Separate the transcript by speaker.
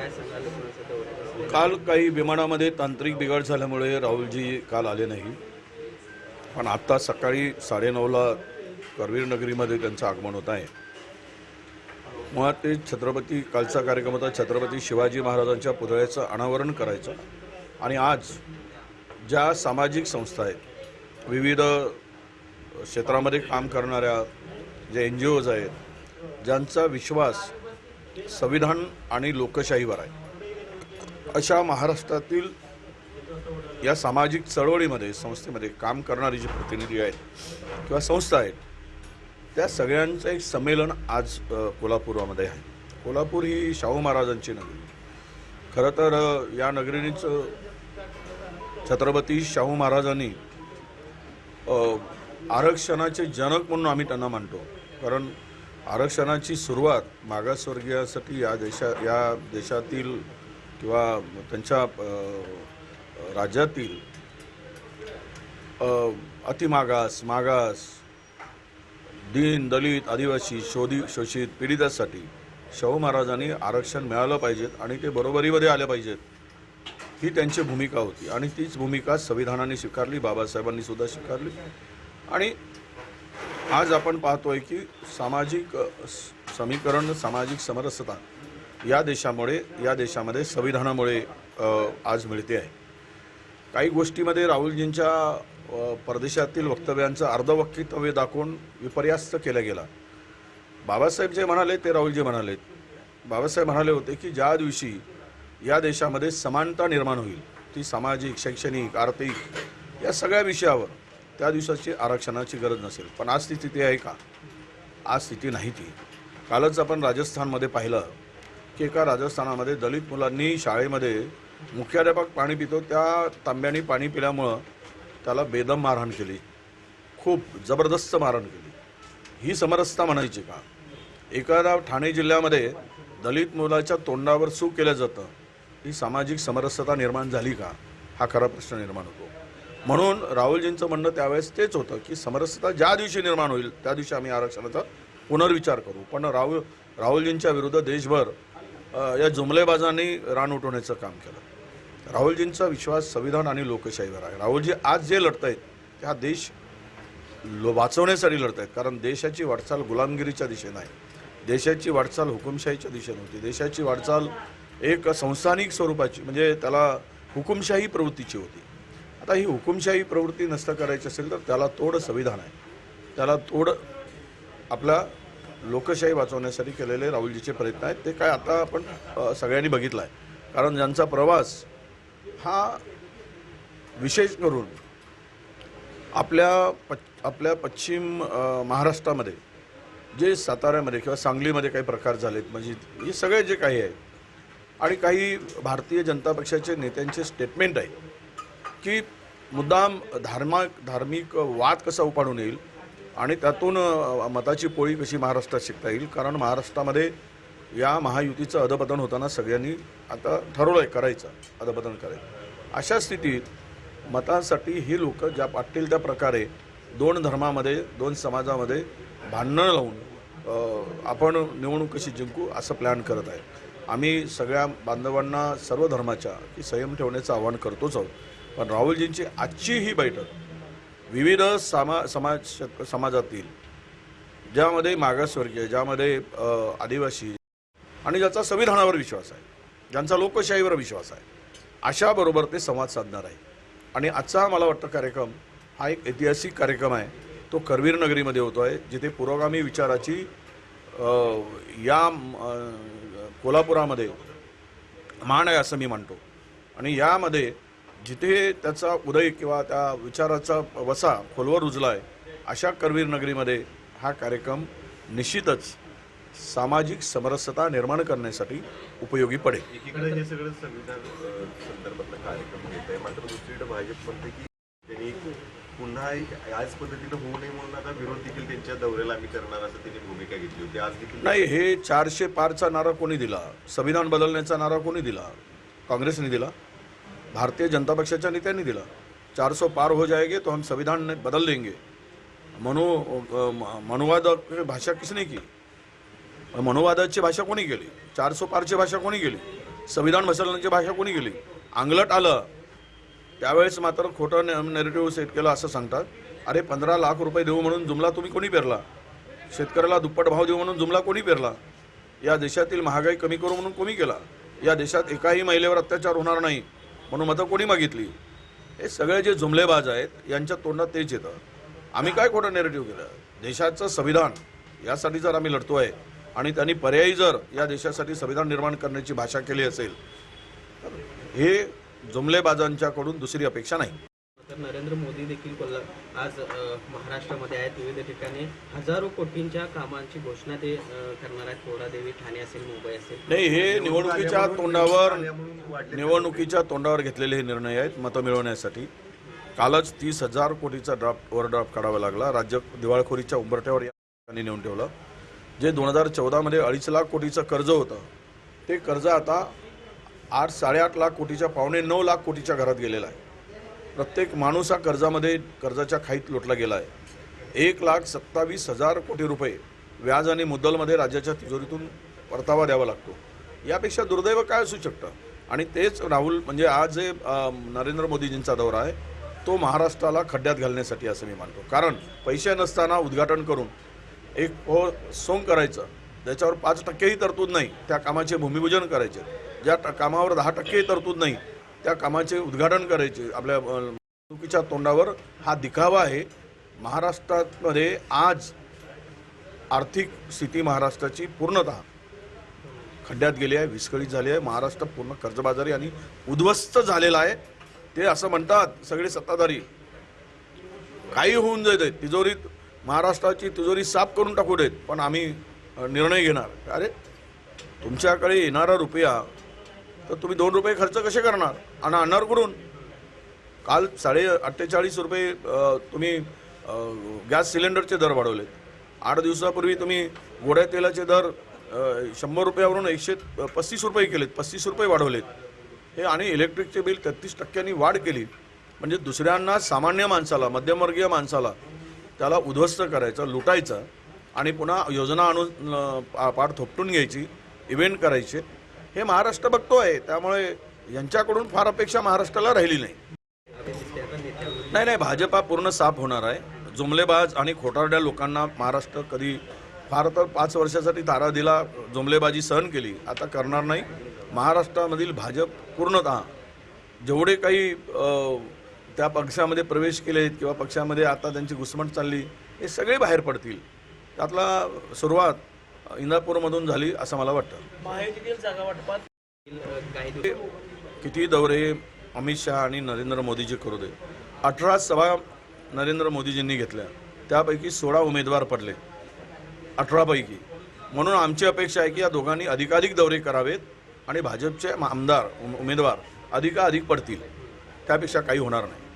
Speaker 1: काय सांगाल कोणाचा दौरा?
Speaker 2: काल काही विमानामध्ये तांत्रिक बिघाड झाल्यामुळे राहुलजी काल आले नाही, पण आत्ता सकाळी 9:30ला करवीर नगरीमध्ये त्यांचं आगमन होत आहे. मुळात ते छत्रपती कालचा कार्यक्रम होता छत्रपती शिवाजी महाराजांच्या पुतळ्याचं अनावरण करायचं. आणि आज ज्या सामाजिक संस्था आहेत, विविध क्षेत्रामध्ये काम करणाऱ्या जे NGOज आहेत, ज्यांचा विश्वास संविधान आणि लोकशाहीवर आहे, अशा महाराष्ट्रातील या सामाजिक चळवळीमध्ये संस्थेमध्ये काम करणारी जी प्रतिनिधी आहेत किंवा संस्था आहेत, त्या सगळ्यांचं एक संमेलन आज कोल्हापूरमध्ये आहे. कोल्हापूर ही शाहू महाराजांची नगरी. खरं तर या नगरीनेच छत्रपती शाहू महाराजांनी आरक्षणाचे जनक म्हणून आम्ही त्यांना मानतो. कारण आरक्षणाची सुरुवात मागासवर्गीयासाठी या देशातील किंवा त्यांच्या राज्यातील अतिमागास, मागास, दीन, दलित, आदिवासी, शोषित, पीडितांसाठी शाहू महाराजांनी आरक्षण मिळालं पाहिजेत आणि ते बरोबरीमध्ये आले पाहिजेत, ही त्यांची भूमिका होती. आणि तीच भूमिका संविधानाने स्वीकारली, बाबासाहेबांनी सुद्धा स्वीकारली. आणि आज आपण पाहतोय की सामाजिक समीकरण, सामाजिक समरसता या देशामध्ये संविधानामुळे आज मिळते आहे. काही गोष्टीमध्ये राहुलजींच्या परदेशातील वक्तव्यांचं अर्धवक्तव्य दाखवून विपर्यास्त केला गेला. बाबासाहेब जे म्हणाले ते राहुलजी म्हणालेत. बाबासाहेब म्हणाले होते की ज्या दिवशी या देशामध्ये समानता निर्माण होईल, ती सामाजिक, शैक्षणिक, आर्थिक या सगळ्या विषयावर, त्या दिवसाची आरक्षणाची गरज नसेल. पण आज ती स्थिती आहे का? आज स्थिती नाही ती. कालच आपण राजस्थानमध्ये पाहिलं की एका राजस्थानामध्ये दलित मुलांनी शाळेमध्ये मुख्याध्यापक पाणी पितो त्या तांब्याने पाणी पिल्यामुळं त्याला बेदम मारहाण केली, खूप जबरदस्त मारहाण केली. ही समरसता म्हणायची का? एखादा ठाणे जिल्ह्यामध्ये दलित मुलाच्या तोंडावर सू केलं जातं, ही सामाजिक समरसता निर्माण झाली का? हा खरा प्रश्न निर्माण होतो. म्हणून राहुलजींचं म्हणणं त्यावेळेस तेच होतं की समरसता ज्या दिवशी निर्माण होईल त्या दिवशी आम्ही आरक्षणाचा पुनर्विचार करू. पण राहुलजींच्या विरुद्ध देशभर या जुमलेबाजांनी रान उठवण्याचं काम केलं. राहुलजींचा विश्वास संविधान आणि लोकशाहीवर आहे. राहुलजी आज जे लढत आहेत ते हा देश वाचवण्यासाठी लढत आहेत. कारण देशाची वाटचाल गुलामगिरीच्या दिशेनं आहे, देशाची वाटचाल हुकुमशाहीच्या दिशेनं होती, देशाची वाटचाल एक संस्थानिक स्वरूपाची, म्हणजे त्याला हुकुमशाही प्रवृत्तीची होती. आता ही हुकुमशाही प्रवृत्ती नष्ट करायची असेल तर त्याला तोड संविधान आहे, त्याला तोड आपला लोकशाही वाचवण्यासाठी केलेले राहुलजीचे प्रयत्न आहेत. ते काय आता आपण सगळ्यांनी बघितलं आहे. कारण ज्यांचा प्रवास हा विशेष करून आपल्या पश्चिम महाराष्ट्रामध्ये जे साताऱ्यामध्ये किंवा सांगलीमध्ये काही प्रकार झालेत, म्हणजे हे सगळे जे काही आहे, आणि काही भारतीय जनता पक्षाचे नेत्यांचे स्टेटमेंट आहे की मुद्दाम धार्मिक वाद कसा उपाडून येईल आणि त्यातून मताची पोळी कशी महाराष्ट्रात शिकता येईल. कारण महाराष्ट्रामध्ये या महायुतीचं अधपतन होताना सगळ्यांनी आता ठरवलं आहे करायचं, अधपतन करायचं. अशा स्थितीत मतांसाठी ही लोक ज्या वाटतील त्या प्रकारे दोन धर्मामध्ये, दोन समाजामध्ये भांडणं लावून आपण निवडणूक कशी जिंकू असं प्लॅन करत आहे. आम्ही सगळ्या बांधवांना सर्व धर्माच्या की संयम ठेवण्याचं आवाहन करतोच आहोत. पण राहुलजींची आजची ही बैठक विविध समाजातील, ज्यामध्ये मागासवर्गीय, ज्यामध्ये आदिवासी आणि ज्याचा संविधानावर विश्वास आहे, ज्यांचा लोकशाहीवर विश्वास आहे, अशाबरोबर ते संवाद साधणार आहे. आणि आजचा मला वाटतं कार्यक्रम हा एक ऐतिहासिक कार्यक्रम आहे. तो करवीर नगरीमध्ये होतो आहे, जिथे पुरोगामी विचाराची या कोल्हापुरामध्ये मान आहे असं मी मानतो. आणि यामध्ये जिथे त्याचा उदय किंवा त्या विचाराचा वसा खोलवर रुजला आहे, अशा करवीर नगरीमध्ये हा कार्यक्रम निश्चितच सामाजिक समरसता निर्माण करण्यासाठी उपयोगी पडेल.
Speaker 3: एकीकडे हे सगळं संविधान संदर्भातला कार्यक्रम घेत आहे, मात्र दुसरीकडे भाजप म्हणते की त्यांनी पुन्हा याच पद्धतीनं होऊ नये म्हणून आता विरोध देखील त्यांच्या दौऱ्याला आम्ही करणार असं त्यांनी भूमिका घेतली होती. आज देखील
Speaker 2: नाही, हे 400 पारचा नारा कोणी दिला? संविधान बदलण्याचा नारा कोणी दिला? काँग्रेसने दिला, भारतीय जनता पक्षाच्या नेत्यांनी दिला. 400 पार हो जाएंगे तो हम संविधान बदल देंगे. मनुवाद भाषा किसने की? मनुवादाची भाषा कोणी केली? 400 पारची भाषा कोणी केली? संविधान बसवण्याची भाषा कोणी केली? अंगलट आलं त्यावेळेस मात्र खोटं नेरेटिव्ह सेट केलं असं सांगतात. अरे 15 लाख रुपये देऊ म्हणून जुमला तुम्ही कोणी पेरला? शेतकऱ्याला दुप्पट भाव देऊ म्हणून जुमला कोणी पेरला? या देशातील महागाई कमी करू म्हणून कोणी केला? या देशात एकाही महिलेवर अत्याचार होणार नाही म्हणून मतं कोणी मागितली? हे सगळे जे जुमलेबाज आहेत यांच्या तोंडात तेच येतं. आम्ही काय खोटं नेरेटिव्ह केलं? देशाचं संविधान यासाठी जर आम्ही लढतोय आणि त्यांनी पर्यायी जर या देशासाठी संविधान निर्माण करण्याची भाषा केली असेल तर हे जुमलेबाजांच्याकडून दुसरी अपेक्षा नाही.
Speaker 1: तर नरेंद्र मोदी देखील आज महाराष्ट्रामध्ये आहेत. विविध ठिकाणी हजारो कोटींच्या कामांची घोषणा ते करणार आहेत. पोरादेवी, ठाणे असेल, मुंबई असेल.
Speaker 2: नाही, हे निवडणुकीच्या तोंडावर घेतलेले हे निर्णय आहेत मतं मिळवण्यासाठी. कालच 30,000 कोटीचा ओव्हरड्राफ्ट काढावा लागला. राज्य दिवाळखोरीच्या उंबरठ्यावर या ठिकाणी नेऊन ठेवलं. जे 2014 मध्ये 2.5 लाख कोटीचं कर्ज होतं ते कर्ज आता 8-8.5 लाख कोटीच्या 8.95 लाख कोटीच्या घरात गेलेला आहे. प्रत्येक माणूस हा कर्जाच्या खाईत लोटला गेला आहे. 1,27,000 कोटी रुपये व्याज आणि मुद्दलमध्ये राज्याच्या तिजोरीतून परतावा द्यावा लागतो. यापेक्षा दुर्दैव काय असू शकतं? आणि तेच राहुल म्हणजे आज जे नरेंद्र मोदीजींचा दौरा आहे तो महाराष्ट्राला खड्ड्यात घालण्यासाठी असं मी मानतो. कारण पैसे नसताना उद्घाटन करून एक सोंग करायचं, त्याच्यावर 5%ही तरतूद नाही त्या कामाचे भूमिपूजन करायचे, ज्या कामावर 10%ही तरतूद नाही त्या कामाचे उद्घाटन करायचे. आपल्या निवडणुकीच्या तोंडावर हा दिखावा आहे. महाराष्ट्रामध्ये आज आर्थिक स्थिती महाराष्ट्राची पूर्णतः खड्ड्यात गेली आहे, विस्कळीत झाली आहे. महाराष्ट्र पूर्ण कर्जबाजारी आणि उद्ध्वस्त झालेला आहे. ते असं म्हणतात सगळे सत्ताधारी काही होऊन जात आहेत, तिजोरीत महाराष्ट्राची तिजोरी साफ करून टाकू देत, पण आम्ही निर्णय घेणार. अरे तुमच्याकडे येणारा रुपया तर तुम्ही 2 रुपये खर्च कसे करणार आणि आणणार कुठून? काल 48 रुपये तुम्ही गॅस सिलेंडरचे दर वाढवलेत. 8 दिवसापूर्वी तुम्ही गोड्या तेलाचे दर 100 रुपयावरून 135 रुपये केलेत, 35 रुपये वाढवलेत. हे आणि इलेक्ट्रिकचे बिल 33% वाढ केली. म्हणजे दुसऱ्यांना, सामान्य माणसाला, मध्यमवर्गीय माणसाला त्याला उद्ध्वस्त करायचं, लुटायचं आणि पुन्हा योजना आणून पाठ थोपटून घ्यायची, इव्हेंट करायचे. हे महाराष्ट्र बघतोय. त्यामुळे यांच्याकडून फार अपेक्षा महाराष्ट्राला राहिली नाही. नाही, भाजपा पूर्ण साफ होणार आहे. जुमलेबाज आणि खोटारड्या लोकांना महाराष्ट्र कधी फार तर 5 वर्षासाठी तारा दिला, जुमलेबाजी सहन केली, आता करणार नाही. महाराष्ट्रामधील भाजप पूर्णतः जेवढे काही त्या पक्षामध्ये प्रवेश केले किंवा पक्षामध्ये आता त्यांची घुसमट चालली हे सगळे बाहेर पडतील. त्यातला सुरुवात इंदापूरमधून झाली असं मला वाटतं. किती दौरे अमित शहा आणि नरेंद्र मोदीजी करू दे, 18 सभा नरेंद्र मोदीजींनी घेतल्या, त्यापैकी 16 उमेदवार पडले 18 पैकी. म्हणून आमची अपेक्षा आहे की या दोघांनी अधिकाधिक दौरे करावेत आणि भाजपचे आमदार उमेदवार अधिकाधिक पडतील. त्यापेक्षा काही होणार नाही.